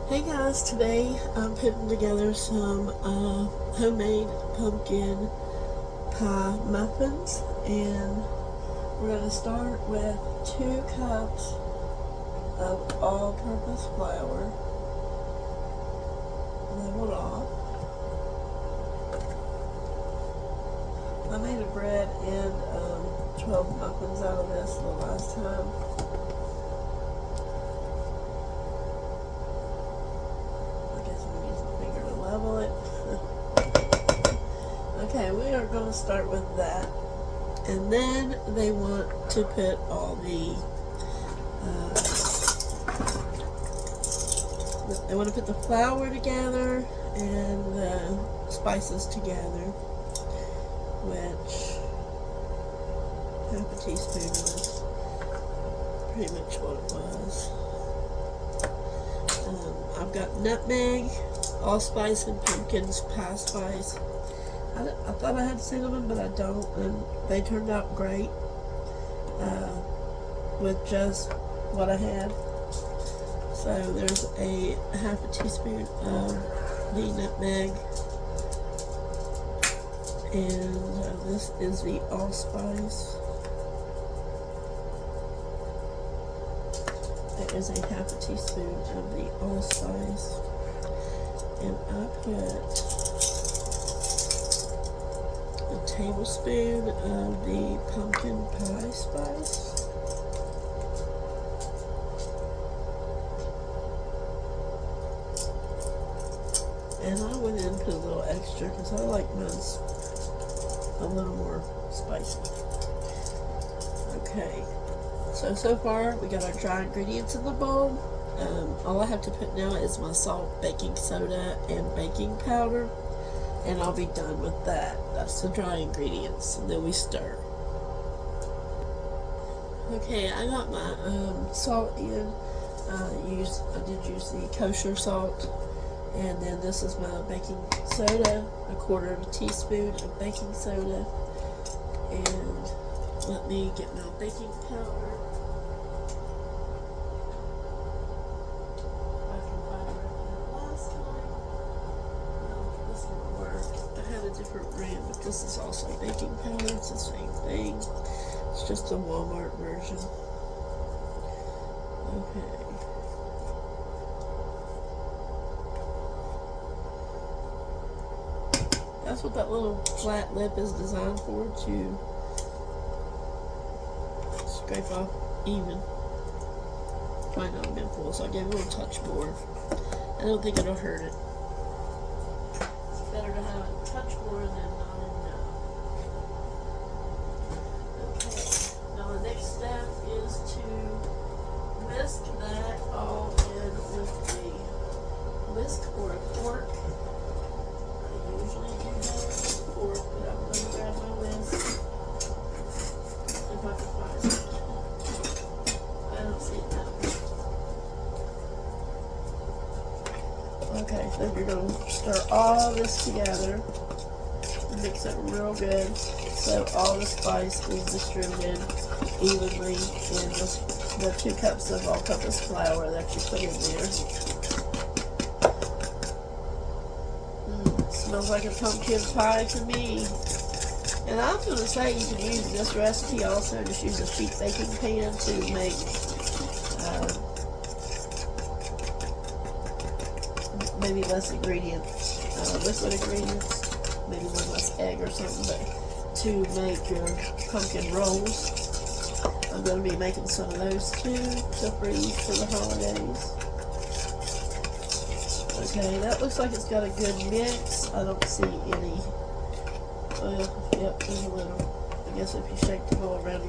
Hey guys, today I'm putting together some homemade pumpkin pie muffins, and we're going to start with 2 cups of all-purpose flour. Leveled off. I made a bread and 12 muffins out of this the last time. Level it. Okay, we are going to start with that, and then they want to put all they want to put the flour together and the spices together, which half a teaspoon is pretty much what it was. I've got nutmeg, allspice, and pumpkins pie spice. I thought I had cinnamon, but I don't, and they turned out great with just what I had. So there's a half a teaspoon of the nutmeg, and this is the allspice. There is a half a teaspoon of the allspice. And I put a tablespoon of the pumpkin pie spice. And I went in and put a little extra because I like mine a little more spicy. Okay, so far we got our dry ingredients in the bowl. All I have to put now is my salt, baking soda, and baking powder, and I'll be done with that. That's the dry ingredients, and then we stir. Okay, I got my salt in. I did use the kosher salt, and then this is my baking soda, a quarter of a teaspoon of baking soda, and let me get my baking powder. Different brand, but this is also baking powder. It's the same thing. It's just a Walmart version. Okay. That's what that little flat lip is designed for, to scrape off even. Might not have been full, so I gave it a little touch more. I don't think it'll hurt it. Better to have a touch more than not enough. Okay, now the next step is to whisk that all in with a whisk or a fork. I usually do that with a fork, but I'm going to grab my whisk if I can find it. I don't see it now. Okay, so you're going to stir all this together, mix it real good so all the spice is distributed evenly in the 2 cups of all-purpose flour that you put in there. Smells like a pumpkin pie to me. And I was going to say you can use this recipe also, just use a sheet baking pan to make maybe less ingredients, liquid ingredients, maybe one less egg or something, but to make your pumpkin rolls. I'm going to be making some of those too to freeze for the holidays. Okay, that looks like it's got a good mix. I don't see any, yep, there's a little. I guess if you shake the bowl around,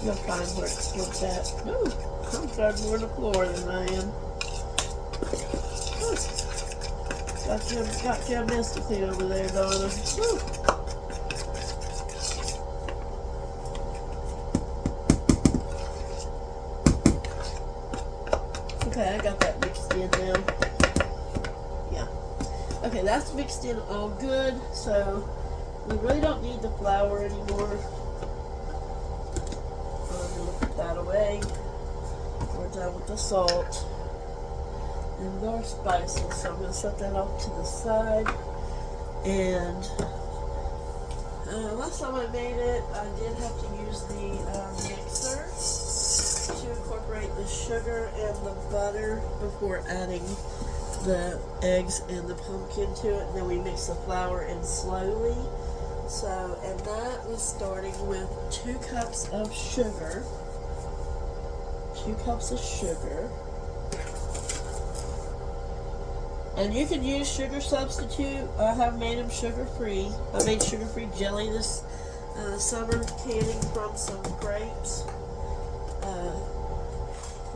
you'll find where it's split at. Ooh, I'm starting more on the floor than I am. Got you a mess to clean over there, Donna. Woo. Okay, I got that mixed in now. Yeah. Okay, that's mixed in all good, so we really don't need the flour anymore. I'm going to put that away. We're done with the salt. And our spices. So I'm going to set that off to the side. And last time I made it, I did have to use the mixer to incorporate the sugar and the butter before adding the eggs and the pumpkin to it. And then we mix the flour in slowly. So, and that was starting with 2 cups of sugar. 2 cups of sugar. And you can use sugar substitute. I have made them sugar-free. I made sugar-free jelly this summer, canning from some grapes.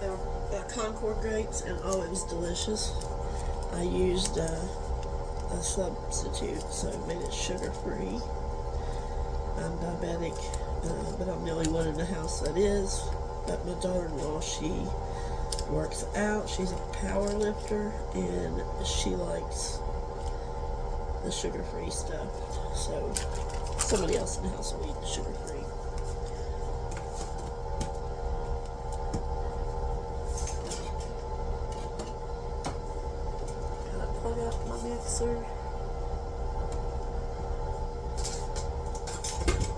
They were Concord grapes, and oh, it was delicious. I used a substitute, so I made it sugar-free. I'm diabetic, but I'm the only one in the house that is. But my daughter-in-law, she works out. She's a power lifter, and she likes the sugar-free stuff. So somebody else in the house will eat the sugar-free. Gotta plug up my mixer.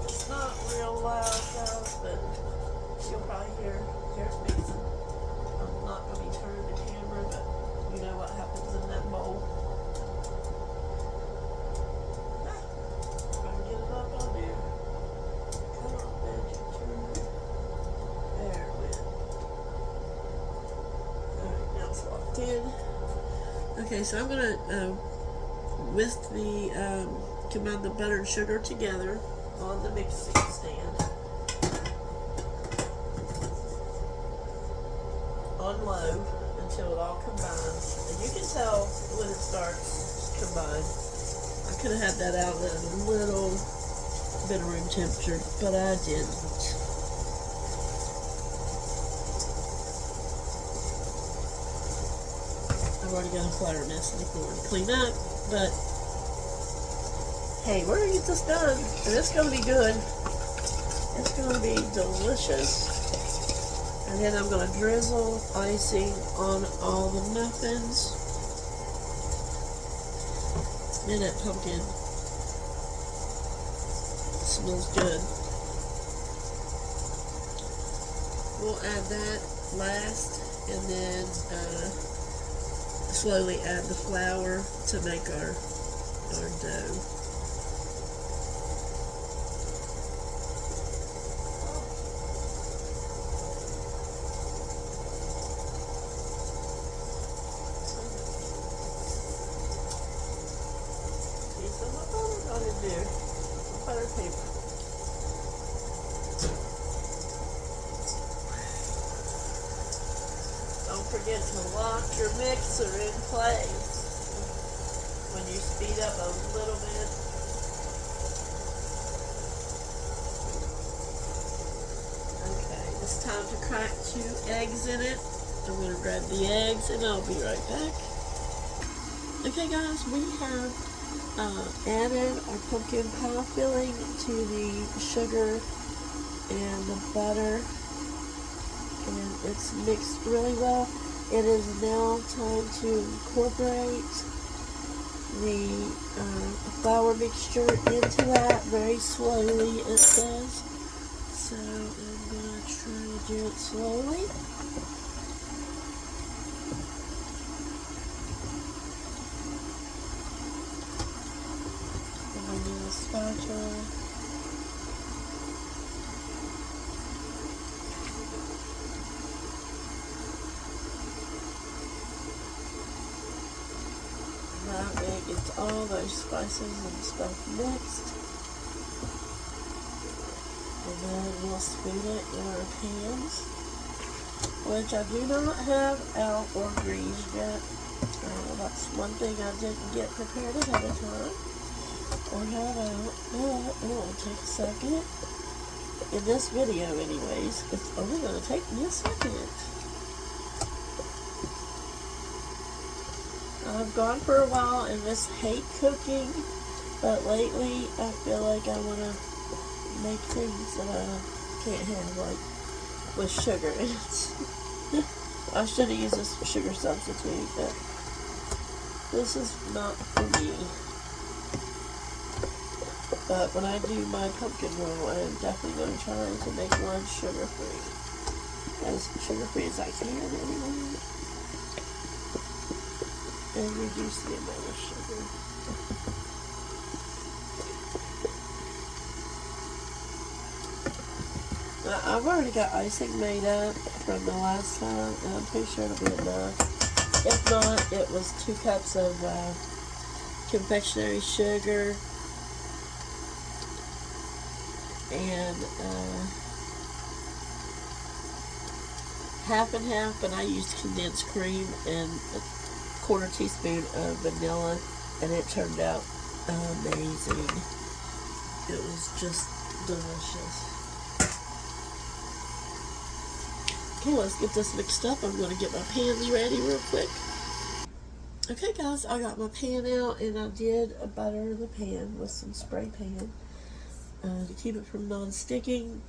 It's not real loud, guys, but you'll probably hear it mixing. I'm not going to be turning the camera, but you know what happens in that bowl. Try to get it up on there. Come on, magic, turn it. There it went. Alright, now it's locked in. Okay, so I'm going to whisk combine the butter and sugar together on the mixing stand. On low until it all combines. And you can tell when it starts to combine. I could have had that out at a little bit of room temperature, but I didn't. I've already got a flour mess in the corner to clean up, but hey, we're going to get this done, and it's going to be good. It's going to be delicious. And then I'm going to drizzle icing on all the muffins. Man, that pumpkin smells good. We'll add that last, and then slowly add the flour to make our dough. So my butter got in there. Butter paper. Don't forget to lock your mixer in place when you speed up a little bit. Okay, it's time to crack 2 eggs in it. I'm going to grab the eggs and I'll be right back. Okay guys, we have added our pumpkin pie filling to the sugar and the butter, and it's mixed really well. It is now time to incorporate the flour mixture into that very slowly, it says. So I'm going to try to do it slowly. Spatula. That way it gets all those spices and stuff mixed. And then we'll spoon it in our pans, which I do not have out or greased yet. That's one thing I didn't get prepared ahead of time. Or have out, but it will take a second. In this video anyways, it's only going to take me a second. I've gone for a while and just hate cooking, but lately I feel like I want to make things that I can't have, like with sugar in it. I should have used this sugar substitute, but This is not for me. But when I do my pumpkin roll, I am definitely going to try to make one sugar-free. As sugar-free as I can anyway. And reduce the amount of sugar. Now, I've already got icing made up from the last time, and I'm pretty sure it'll be enough. If not, it was 2 cups of confectionery sugar and half and half, but I used condensed cream and a 1/4 teaspoon of vanilla, and it turned out amazing. It was just delicious. Okay, let's get this mixed up. I'm going to get my pans ready real quick. Okay guys, I got my pan out, and I did butter the pan with some spray pan to keep it from non-sticking.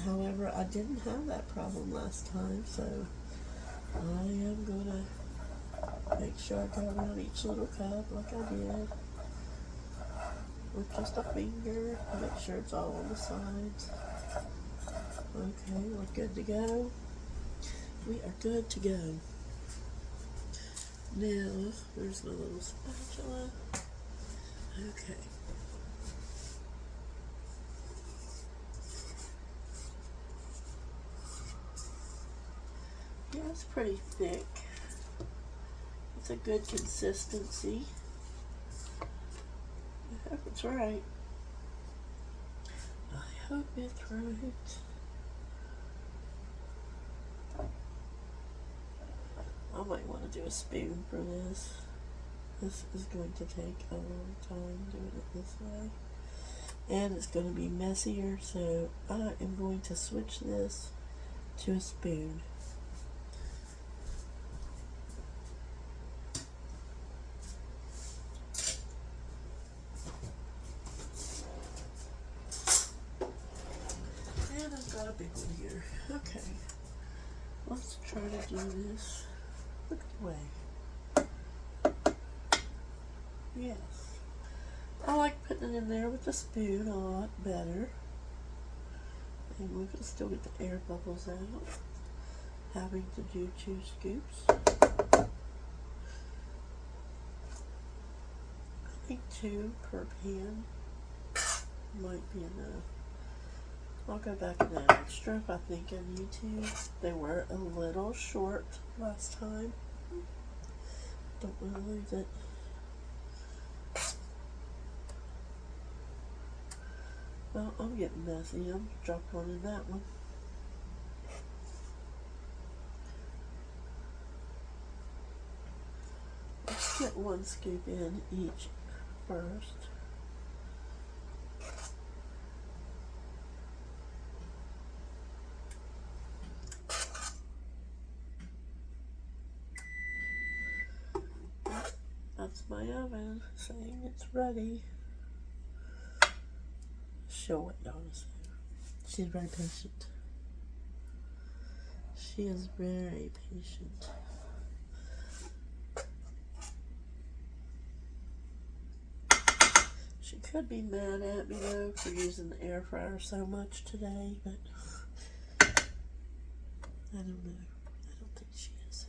However, I didn't have that problem last time, so I am going to make sure I go around each little cup like I did with just a finger to make sure it's all on the sides. Okay, we're good to go. We are good to go. Now, there's my little spatula. Okay. Yeah, it's pretty thick. It's a good consistency. I hope it's right. I hope it's right. I might want to do a spoon for this. This is going to take a long time doing it this way. And it's going to be messier, so I am going to switch this to a spoon. And I've got a big one here. Okay. Let's try to do this. Look at the way. Yes. I like putting it in there with a spoon a lot better. And we can still get the air bubbles out. Having to do 2 scoops. I think 2 per pan might be enough. I'll go back and add extra if I think I need to. They were a little short last time. Don't want to lose it. Well, I'm getting messy. I'm dropped one in that one. Let's get 1 scoop in each first. That's my oven saying it's ready. She'll wait on us. She's very patient. She is very patient. She could be mad at me though for using the air fryer so much today, but I don't know. I don't think she is.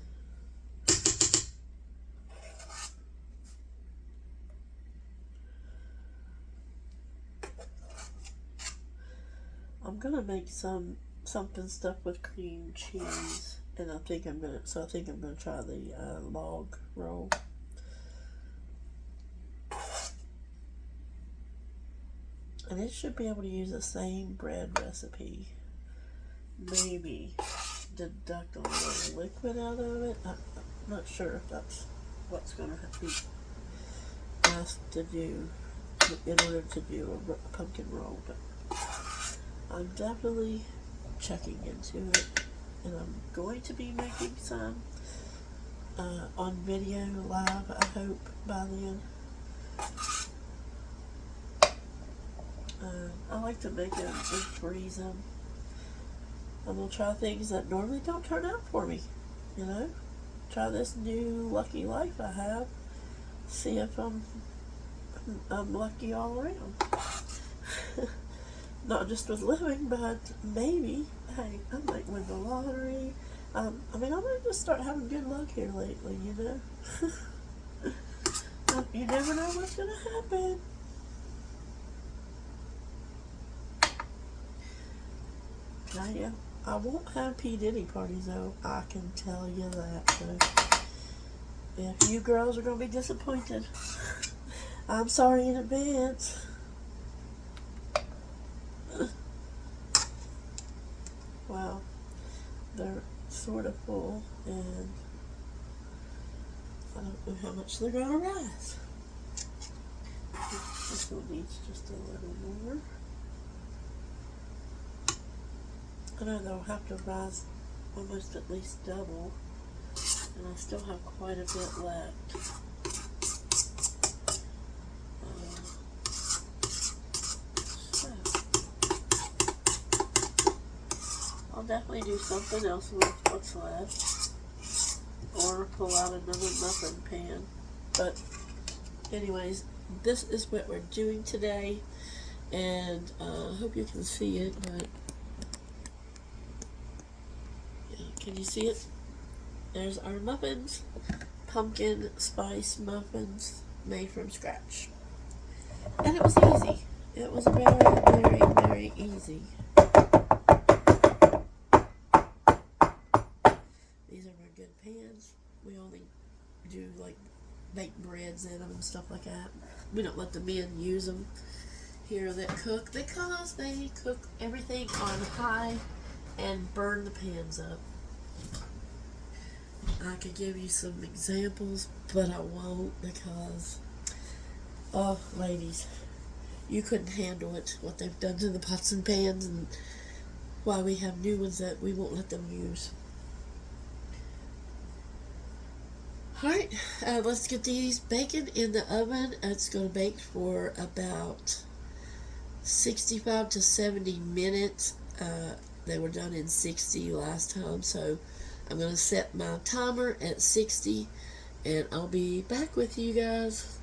I'm gonna make something stuffed with cream cheese, and I think I'm gonna try the log roll. And it should be able to use the same bread recipe. Maybe deduct a little liquid out of it. I'm not sure if that's what's going to have to be asked to do in order to do a pumpkin roll, but I'm definitely checking into it, and I'm going to be making some on video live, I hope, by then. I like to make them and freeze them. I'm going to try things that normally don't turn out for me, you know. Try this new lucky life I have See if I'm lucky all around. Not just with living, but maybe, hey, I might win the lottery. I might just start having good luck here lately, you know? You never know what's going to happen. Now, yeah, I won't have P. Diddy parties, though. I can tell you that. So if you girls are going to be disappointed, I'm sorry in advance. Wow, they're sort of full, and I don't know how much they're going to rise. This one needs just a little more. I know they'll have to rise almost at least double, and I still have quite a bit left. So I'll definitely do something else with what's left, or pull out another muffin pan. But anyways, this is what we're doing today, and I hope you can see it, but can you see it? There's our muffins. Pumpkin spice muffins made from scratch. And it was easy. It was very, very, very easy. These are my good pans. We only do like baked breads in them and stuff like that. We don't let the men use them here that cook because they cook everything on high and burn the pans up. I could give you some examples, but I won't because, oh, ladies, you couldn't handle it, what they've done to the pots and pans, and why we have new ones that we won't let them use. Alright, let's get these baking in the oven. It's going to bake for about 65 to 70 minutes. They were done in 60 last time, so I'm going to set my timer at 60, and I'll be back with you guys.